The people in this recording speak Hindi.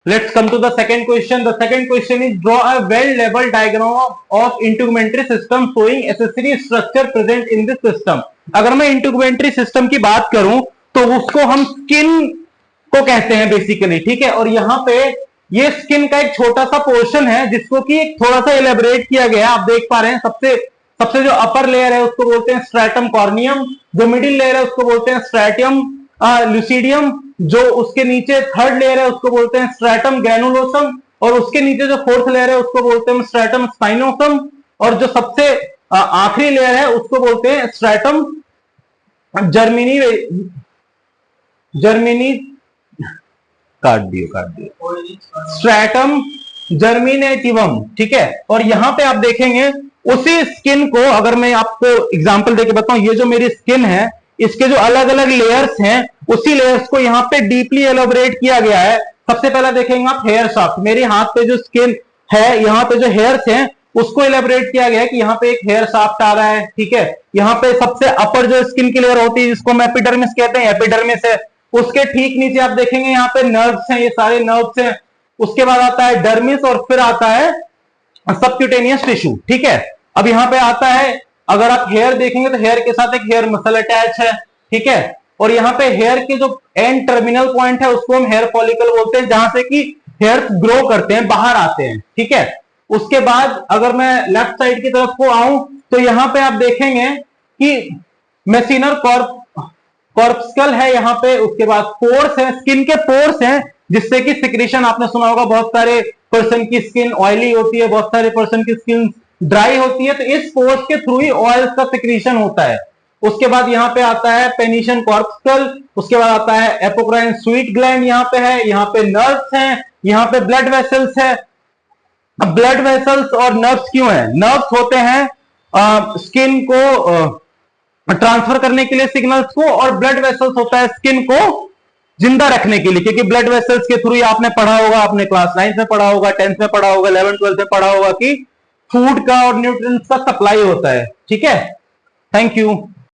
Let's come to the second question. The second question is draw a well-labeled diagram of integumentary system showing accessory structure present in this system. अगर मैं integumentary system की बात करूं तो उसको हम skin को कहते हैं बेसिकली, ठीक है। और यहाँ पे ये स्किन का एक छोटा सा पोर्शन है जिसको कि थोड़ा सा एलेबरेट किया गया है। आप देख पा रहे हैं सबसे सबसे जो अपर लेयर है उसको बोलते हैं स्ट्रैटम कॉर्नियम, जो मिडिल लेयर है उसको बोलते हैं स्ट्रैटियम लुसिडियम, जो उसके नीचे थर्ड लेयर है उसको बोलते हैं स्ट्रैटम ग्रैनुलोसम, और उसके नीचे जो फोर्थ लेयर है उसको बोलते हैं स्ट्रैटम स्पाइनोसम, और जो सबसे आखिरी लेयर है उसको बोलते हैं स्ट्रैटम जर्मिनी काट दियो स्ट्रैटम जर्मिनेटिवम, ठीक है। और यहां पे आप देखेंगे उसी स्किन को, अगर मैं आपको एग्जांपल देके बताऊं, ये जो मेरी स्किन है इसके जो अलग अलग लेयर्स हैं उसी लेयर्स को यहाँ पे डीपली एलोबरेट किया गया है। सबसे पहला देखेंगे आप हेयर शाफ्ट, मेरे हाथ पे जो स्किन है यहाँ पे जो हेयर्स हैं उसको एलोबरेट किया गया है कि यहाँ पे एक हेयर शाफ्ट आ रहा है, ठीक है। यहाँ पे सबसे अपर जो स्किन की लेयर होती है जिसको हम एपिडर्मिस कहते हैं, एपिडर्मिस है। उसके ठीक नीचे आप देखेंगे यहाँ पे नर्व्स हैं, ये सारे नर्व्स हैं। उसके बाद आता है डर्मिस और फिर आता है सबक्यूटेनियस टिश्यू, ठीक है। अब यहाँ पे आता है, अगर आप हेयर देखेंगे तो हेयर के साथ एक हेयर मसल अटैच है, ठीक है। और यहाँ पे हेयर के जो एंड टर्मिनल पॉइंट है उसको हम हेयर फॉलिकल बोलते हैं, जहां से कि हेयर ग्रो करते हैं, बाहर आते हैं, ठीक है। उसके बाद अगर मैं लेफ्ट साइड की तरफ को आऊं तो यहाँ पे आप देखेंगे कि मेसिनर कॉर्पस्कल है यहाँ पे। उसके बाद पोर्स है, स्किन के पोर्स हैं जिससे कि सिक्रीशन, आपने सुना होगा बहुत सारे पर्सन की स्किन ऑयली होती है, बहुत सारे पर्सन की स्किन ड्राई होती है, तो इस पोर्स के थ्रू ही ऑयल का सिक्रीशन होता है। उसके बाद यहाँ पे आता है पेनिशियन कॉर्पस्कल, उसके बाद आता है एपोक्राइन स्वीट ग्लैंड, यहाँ पे है, यहाँ पे नर्व्स हैं, यहाँ पे ब्लड वेसल्स है। अब ब्लड वेसल्स और नर्व्स क्यों है? नर्व्स होते हैं स्किन को ट्रांसफर करने के लिए सिग्नल्स को, और ब्लड वेसल्स होता है स्किन को जिंदा रखने के लिए, क्योंकि ब्लड वेसल्स के थ्रू ही आपने पढ़ा होगा, आपने क्लास 9 में पढ़ा होगा, 10th में पढ़ा होगा, 11th 12th में पढ़ा होगा कि फूड का और न्यूट्रिएंट्स का सप्लाई होता है, ठीक है। Thank you.